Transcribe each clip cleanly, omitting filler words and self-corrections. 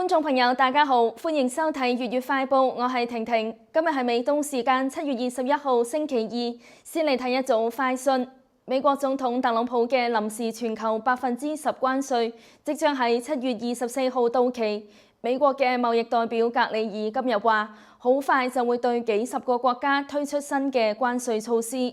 觀眾朋友，大家好，歡迎收睇粵語快報，我係婷婷。今日係美東時間7月21號星期二，先嚟睇一組快訊。美國總統特朗普嘅臨時全球10%關稅即將喺7月24號到期。美國嘅貿易代表格里爾今日話，好快就會對幾十個國家推出新嘅關稅措施。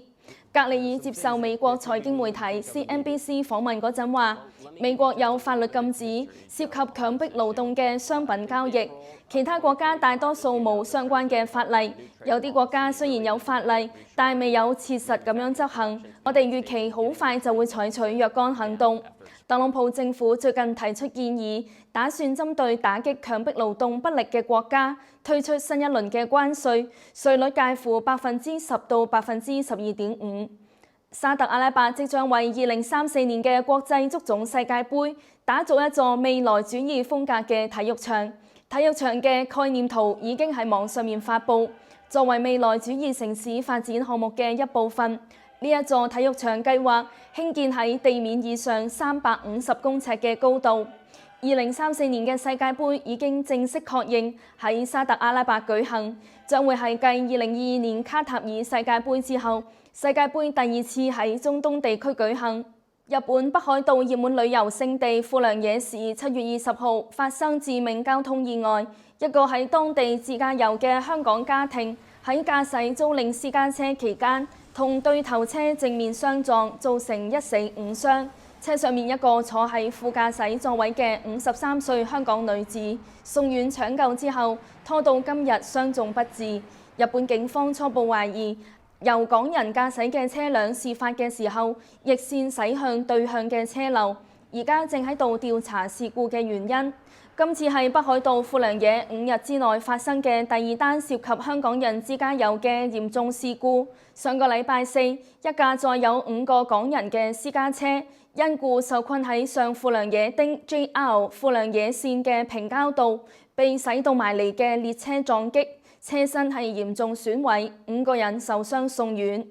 格里爾接受美國財經媒體 CNBC 訪問嗰陣話，美國有法律禁止涉及強迫勞動嘅商品交易，其他國家大多數冇相關嘅法例。有啲國家雖然有法例，但未有切實咁樣執行。我哋預期好快就會採取若干行動。特朗普政府最近提出建議，打算針對打擊強迫勞動不力嘅國家，推出新一輪嘅關稅，稅率介乎10%到12.5%。沙特阿拉伯即將為2034年嘅國際足總世界盃打造一座未來主義風格嘅體育場。體育場嘅概念圖已經喺網上面發布，作為未來主義城市發展項目嘅一部分。呢一座體育場計劃興建喺地面以上350公尺嘅高度。2034年嘅世界盃已經正式確認喺沙特阿拉伯舉行，將會係繼2022年卡塔爾世界盃之後，世界盃第二次喺中東地區舉行。日本北海道熱門旅遊勝地富良野市7月20號發生致命交通意外，一個喺當地自駕遊嘅香港家庭喺駕駛租賃私家車期間，同對頭車正面相撞，造成1死5傷。車上面一個坐喺副駕駛座位嘅53歲香港女子送院搶救之後，拖到今日傷重不治。日本警方初步懷疑由港人駕駛嘅車輛事發嘅時候逆線駛向對向嘅車流，而家正喺度調查事故嘅原因。今次係北海道富良野5日之內發生嘅第二單涉及香港人自駕遊嘅嚴重事故。上個禮拜四，一架載有5個港人嘅私家車因故受困喺上富良野町 JR 富良野線嘅平交道，被駛到埋嚟嘅列車撞擊，車身係嚴重損毀，5個人受傷送院。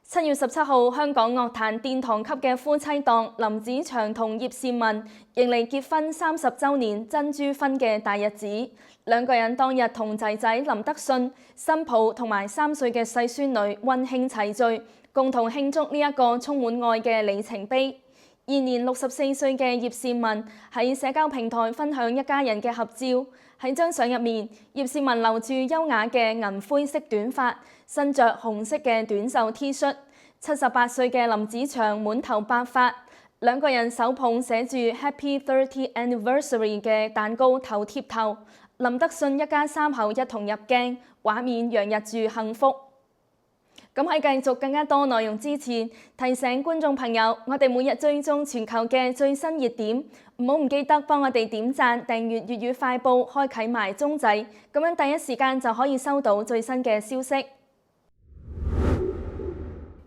7月17號，香港樂壇殿堂級嘅夫妻檔林子祥同葉倩文迎嚟結婚30週年珍珠婚嘅大日子。兩個人當日同仔仔林德信、新抱同埋3歲嘅細孫女溫馨齊聚，共同慶祝呢一個充滿愛嘅里程碑。現年64歲嘅葉倩文喺社交平台分享一家人嘅合照。喺張相入面，葉倩文留住優雅嘅銀灰色短髮，身着紅色嘅短袖 T 恤。78歲嘅林子祥滿頭白髮，兩個人手捧寫住 Happy 30th Anniversary 嘅蛋糕頭貼頭。林德信一家3口一同入鏡，畫面洋溢住幸福。咁喺繼續更加多內容之前，提醒觀眾朋友，我哋每日追蹤全球嘅最新熱點，唔記得幫我哋點讚、訂閱粵語快報、開啟埋鐘仔，咁樣第一時間就可以收到最新嘅消息。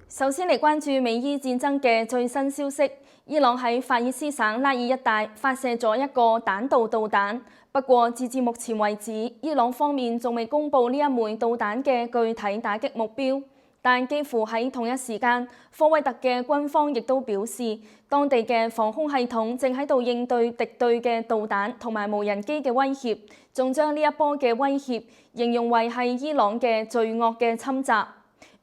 首先嚟關注美伊戰爭嘅最新消息，伊朗喺法爾斯省拉爾一帶發射咗一個彈道導彈，不過截至目前為止，伊朗方面仲未公布呢一枚導彈嘅具體打擊目標。但幾乎喺同一時間，科威特嘅軍方亦都表示，當地嘅防空系統正喺度應對敵對嘅導彈同埋無人機嘅威脅，仲將呢一波嘅威脅形容為係伊朗嘅罪惡嘅侵襲。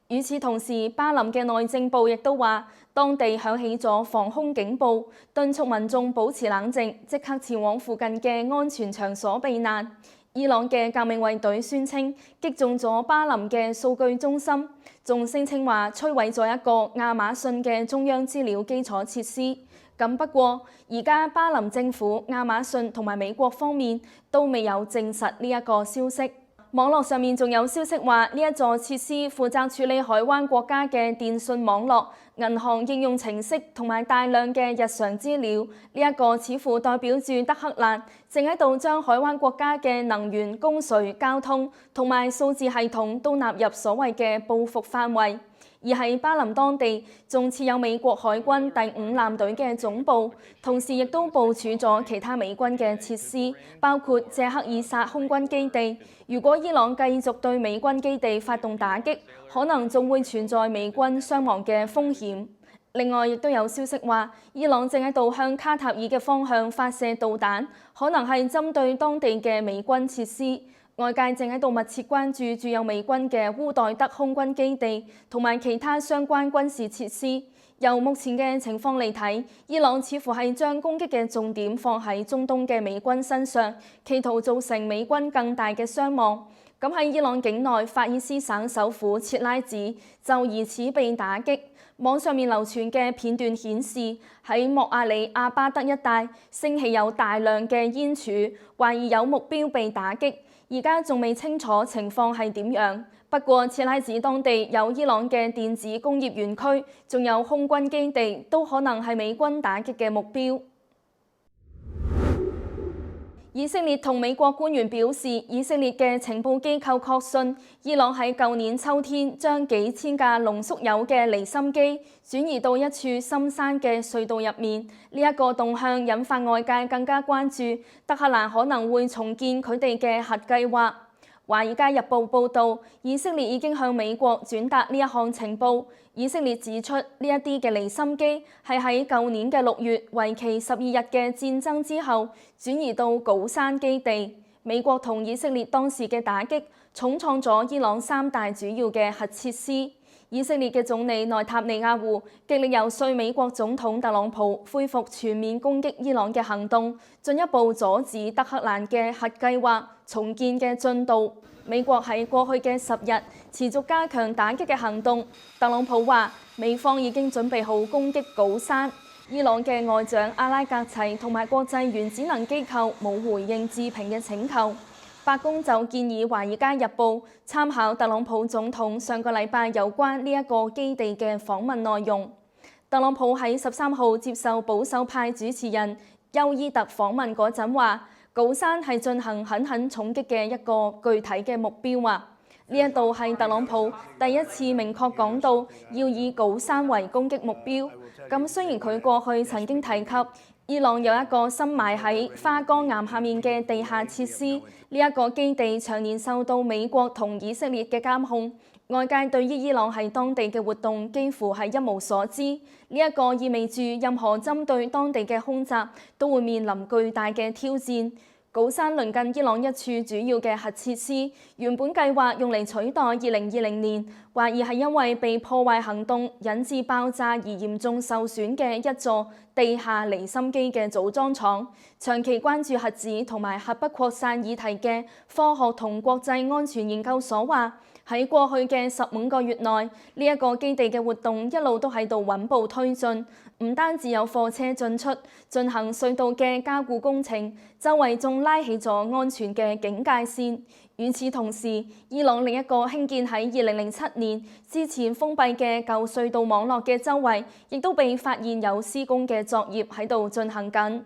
與此同時，巴林嘅內政部亦都話，當地響起咗防空警報，敦促民眾保持冷靜，即刻前往附近嘅安全場所避難。伊朗嘅革命衛隊宣稱擊中咗巴林嘅數據中心，仲聲稱話摧毀咗一個亞馬遜嘅中央資料基礎設施。咁不過，而家巴林政府、亞馬遜同埋美國方面都未有證實呢一個消息。網絡上面仲有消息話，呢一座設施負責處理海灣國家嘅電信網絡、銀行應用程式同埋大量嘅日常資料。呢一個似乎代表住德黑蘭正喺度將海灣國家嘅能源、供水、交通同埋數字系統都納入所謂嘅報復範圍。而喺巴林當地，仲設有美國海軍第5艦隊嘅總部，同時亦都部署咗其他美軍嘅設施，包括謝克爾薩空軍基地。如果伊朗繼續對美軍基地發動打擊，可能仲會存在美軍傷亡嘅風險。另外，亦都有消息話，伊朗正喺度向卡塔爾嘅方向發射導彈，可能係針對當地嘅美軍設施。外界正喺度密切關注駐有美軍嘅烏代德空軍基地同埋其他相關軍事設施。由目前嘅情況嚟睇，伊朗似乎係將攻擊嘅重點放喺中東嘅美軍身上，企圖造成美軍更大嘅傷亡。咁喺伊朗境內，法爾斯省首府切拉子就疑似被打擊。網上面流傳嘅片段顯示，喺莫阿里阿巴德一帶升起有大量嘅煙柱，懷疑有目標被打擊。而家仲未清楚情況係點樣。不過，切拉子當地有伊朗嘅電子工業園區，仲有空軍基地，都可能係美軍打擊嘅目標。以色列同美國官員表示，以色列嘅情報機構確信，伊朗喺舊年秋天將幾千架濃縮鈾嘅離心機轉移到一處深山嘅隧道入面。呢一個動向引發外界更加關注，德黑蘭可能會重建佢哋嘅核計劃。《華爾街日報》報導，以色列已經向美國轉達呢一項情報。以色列指出，呢一啲嘅離心機係喺舊年嘅6月，為期12日嘅戰爭之後，轉移到古山基地。美國同以色列當時嘅打擊，重創咗伊朗3大主要嘅核設施。以色列嘅總理內塔尼亞胡極力遊說美國總統特朗普恢復全面攻擊伊朗嘅行動，進一步阻止德黑蘭嘅核計劃重建嘅進度。美國喺過去嘅10日持續加強打擊嘅行動。特朗普話，美方已經準備好攻擊古山。伊朗嘅外長阿拉格齊同埋國際原子能機構冇回應置評嘅請求。白宮就建議《華爾街日報》參考特朗普總統上個禮拜有關呢一個基地嘅訪問內容。特朗普喺13號接受保守派主持人休伊特訪問嗰陣話，古山係進行狠狠重擊嘅一個具體嘅目標啊！呢一度係特朗普第一次明確講到要以古山為攻擊目標。咁雖然佢過去曾經提及伊朗有一個深埋喺花崗岩下面嘅地下設施，呢一個基地長年受到美國同以色列嘅監控，外界對於伊朗喺當地嘅活動幾乎係一無所知。呢一個意味住任何針對當地嘅空襲都會面臨巨大嘅挑戰。古山鄰近伊朗一處主要嘅核設施，原本計劃用嚟取代2020年懷疑係因為被破壞行動引致爆炸而嚴重受損嘅一座地下離心機嘅組裝廠。長期關注核子同埋核不擴散議題嘅科學同國際安全研究所話，喺過去嘅15個月內，呢一個基地嘅活動一路都喺度穩步推進。唔單止有貨車進出，進行隧道嘅加固工程，周圍仲拉起咗安全嘅警戒線。與此同時，伊朗另一個興建喺2007年之前封閉嘅舊隧道網絡嘅周圍，亦都被發現有施工嘅作業喺度進行緊。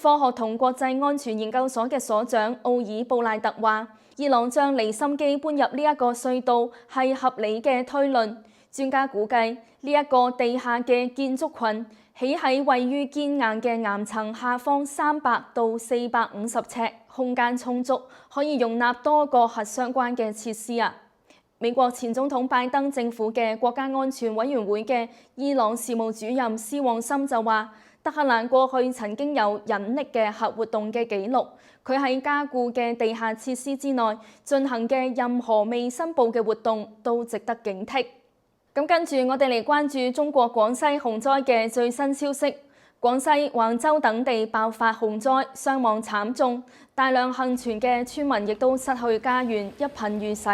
科學同國際安全研究所嘅所長奧爾布賴特話，伊朗將離心機搬入呢一個隧道係合理嘅推論。專家估計，呢一個地下嘅建築群起喺位於堅硬嘅岩層下方300到450尺，空間充足，可以容納多個核相關嘅設施啊！美國前總統拜登政府嘅國家安全委員會嘅伊朗事務主任斯旺森就話，德黑蘭過去曾經有隱匿嘅核活動嘅記錄，佢喺加固嘅地下設施之內進行嘅任何未申報嘅活動都值得警惕。咁跟住我哋嚟關注中國廣西洪災嘅最新消息。廣西橫州等地爆發洪災，傷亡慘重，大量幸存嘅村民亦都失去家園，一貧如洗。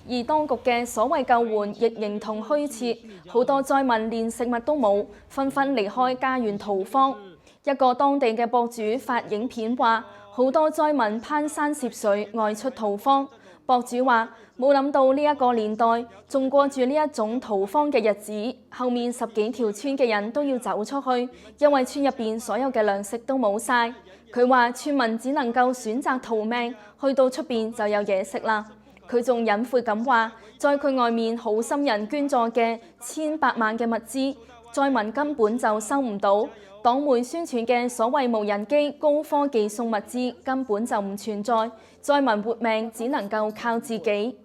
而當局嘅所謂救援亦形同虛設，好多災民連食物都冇，紛紛離開家園逃荒。一個當地嘅博主發影片話，好多災民攀山涉水外出逃荒。博主話，冇諗到呢一個年代仲過住呢一種逃荒嘅日子，後面10幾條村嘅人都要走出去，因為村入邊所有嘅糧食都冇晒。佢話村民只能夠選擇逃命，去到出邊就有嘢食啦。佢仲隱晦咁話，在佢外面好心人捐助嘅千百萬嘅物資，災民根本就收唔到。黨媒宣傳嘅所謂無人機高科技送物資根本就唔存在，災民活命只能夠靠自己。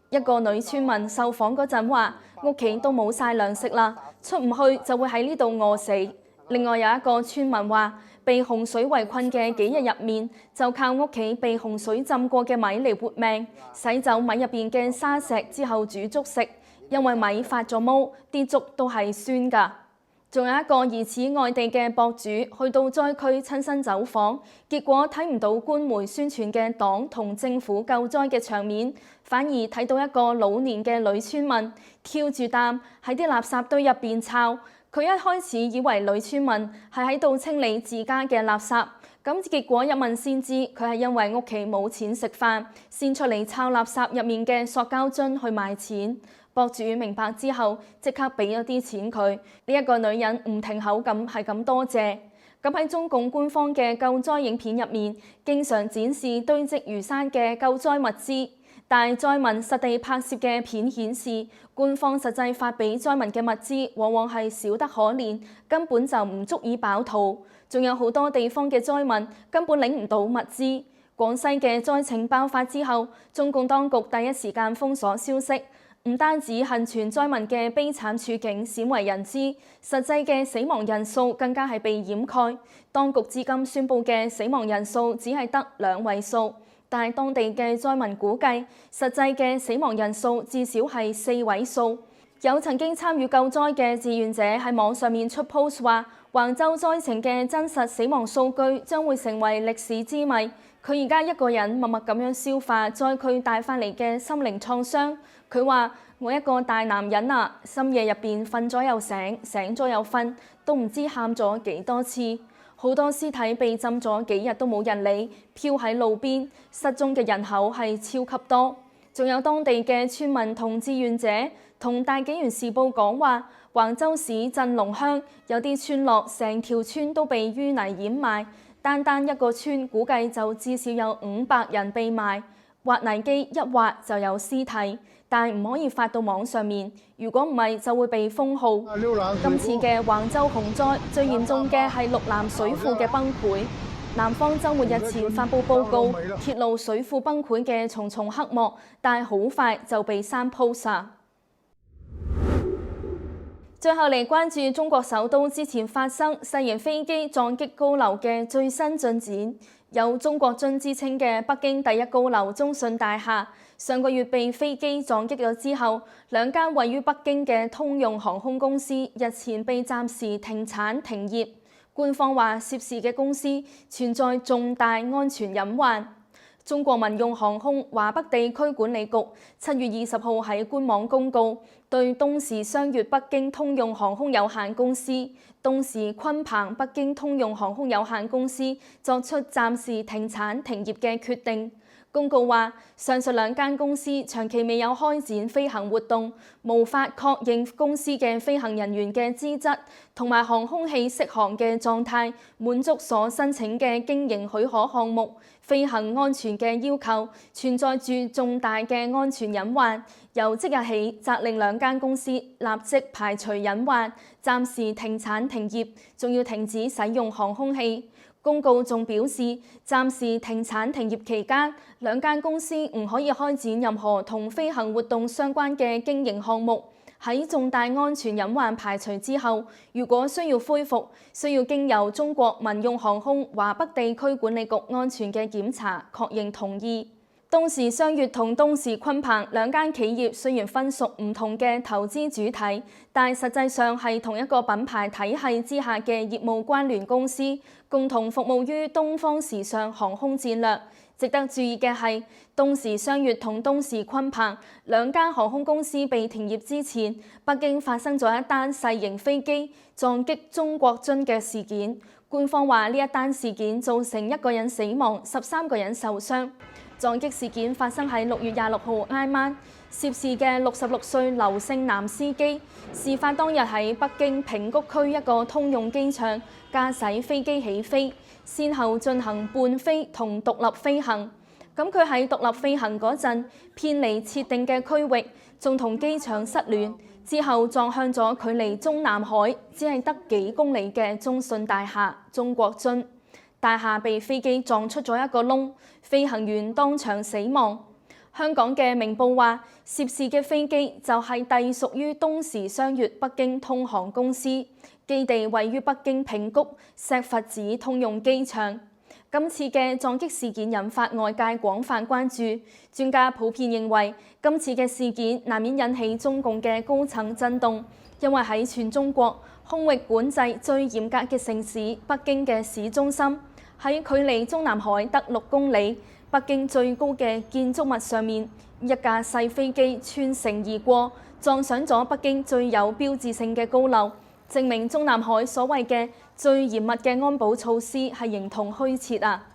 一個女村民受訪嗰陣話，屋企都冇晒糧食啦，出唔去就會喺呢度餓死。另外有一個村民話，被洪水圍困嘅幾日入面，就靠屋企被洪水浸過嘅米嚟活命，洗走米入邊嘅沙石之後煮粥食，因為米發咗毛，啲粥都係酸㗎。仲有一個疑似外地嘅博主去到災區親身走訪，結果睇唔到官媒宣傳嘅黨同政府救災嘅場面，反而睇到一個老年嘅女村民挑住擔喺啲垃圾堆入邊抄。佢一開始以為女村民係喺度清理自家嘅垃圾，咁結果一問先知，佢係因為屋企冇錢食飯，先出嚟抄垃圾入面嘅塑膠樽去賣錢。博主明白之後，即刻俾咗啲錢佢。呢一個女人唔停口咁係咁多謝。咁喺中共官方嘅救災影片入面，經常展示堆積如山嘅救災物資，但係災民實地拍攝嘅片顯示，官方實際發俾災民嘅物資往往係少得可憐，根本就唔足以飽肚。仲有好多地方嘅災民根本領唔到物資。廣西嘅災情爆發之後，中共當局第一時間封鎖消息。唔單止幸存災民嘅悲慘處境鮮為人知，實際嘅死亡人數更加係被掩蓋。當局至今宣布嘅死亡人數只係得2位數，但係當地嘅災民估計，實際嘅死亡人數至少係4位數。有曾經參與救災嘅志願者喺網上面出 post 話，橫州災情嘅真實死亡數據將會成為歷史之謎。佢而家一個人默默咁樣消化災區帶翻嚟嘅心靈創傷。佢話：我一個大男人啊，深夜入邊瞓咗又醒，醒咗又瞓，都唔知喊咗幾多次。好多屍體被浸咗幾日都冇人理，漂喺路邊，失蹤嘅人口係超級多。仲有當地嘅村民同志願者同大紀元時報講話，橫州市鎮龍鄉有啲村落成條村都被淤泥掩埋，單單一個村估計就至少有500人被埋，挖泥機一挖就有屍體。但唔可以發到網上面，如果唔係就會被封號。今次嘅橫州洪災最嚴重嘅係陸南水庫嘅崩潰。南方週末日前發布報告，揭露水庫崩潰嘅重重黑幕，但係好快就被刪 post。最後嚟關注中國首都之前發生細型飛機撞擊高樓嘅最新進展。有中國樽之稱嘅北京第一高樓中信大廈，上個月被飛機撞擊咗之後，2間位於北京嘅通用航空公司日前被暫時停產停業。官方話涉事嘅公司存在重大安全隱患。中國民用航空華北地區管理局7月20號喺官網公告，對東時商越北京通用航空有限公司、東時鯤鵬北京通用航空有限公司作出暫時停產停業嘅決定。公告話，上述2間公司長期未有開展飛行活動，無法確認公司嘅飛行人員嘅資質同埋航空器適航嘅狀態，滿足所申請嘅經營許可項目飛行安全嘅要求，存在住重大嘅安全隱患。由即日起，責令2間公司立即排除隱患，暫時停產停業，仲要停止使用航空器。公告仲表示，暫時停產停業期間，2間公司唔可以開展任何同飛行活動相關嘅經營項目。喺重大安全隱患排除之後，如果需要恢復，需要經由中國民用航空華北地區管理局安全嘅檢查確認同意。東時商越同東時鯤鵬2間企業雖然分屬唔同嘅投資主體，但實際上係同一個品牌體系之下嘅業務關聯公司，共同服務於東方時尚航空戰略。值得注意嘅係，東時商越同東時鯤鵬2間航空公司被停業之前，北京發生咗一單細型飛機撞擊中國樽嘅事件。官方話呢一單事件造成1個人死亡，13個人受傷。撞擊事件發生喺6月26號挨晚，涉事嘅66歲劉姓男司機，事發當日喺北京平谷區一個通用機場駕駛飛機起飛，先後進行伴飛同獨立飛行。咁佢喺獨立飛行嗰陣偏離設定嘅區域，仲同機場失聯，之後撞向咗距離中南海只係得幾公里嘅中信大廈中國樽。大廈被飛機撞出咗一個窿，飛行員當場死亡。香港嘅明報話，涉事嘅飛機就係隸屬於東時雙越北京通航公司，基地位於北京平谷石筏子通用機場。今次嘅撞擊事件引發外界廣泛關注，專家普遍認為今次嘅事件難免引起中共嘅高層震動，因為喺全中國空域管制最嚴格嘅城市北京嘅市中心，喺距離中南海得6公里、北京最高嘅建築物上面，一架細飛機穿城而過，撞上咗北京最有標誌性嘅高樓，證明中南海所謂嘅最嚴密嘅安保措施係形同虛設啊！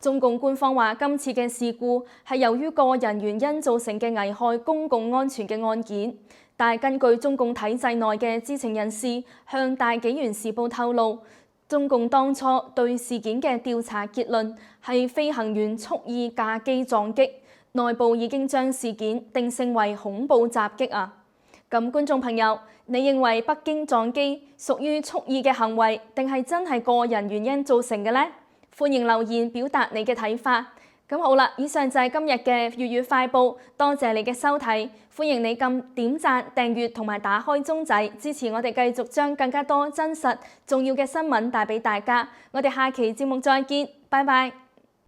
中共官方話今次嘅事故係由於個人原因造成嘅危害公共安全嘅案件，但係根據中共體制內嘅知情人士向大紀元時報透露，中共當初對事件嘅調查結論係飛行員蓄意駕機撞擊，內部已經將事件定性為恐怖襲擊啊！咁觀眾朋友，你認為北京撞機屬於蓄意嘅行為，定係真係個人原因造成嘅呢？歡迎留言表達你嘅睇法。咁好啦，以上就係今日嘅粵語快報，多謝你嘅收睇，歡迎你撳點讚、訂閱同埋打開鐘仔，支持我哋繼續將更加多真實、重要嘅新聞帶俾大家。我哋下期節目再見，拜拜。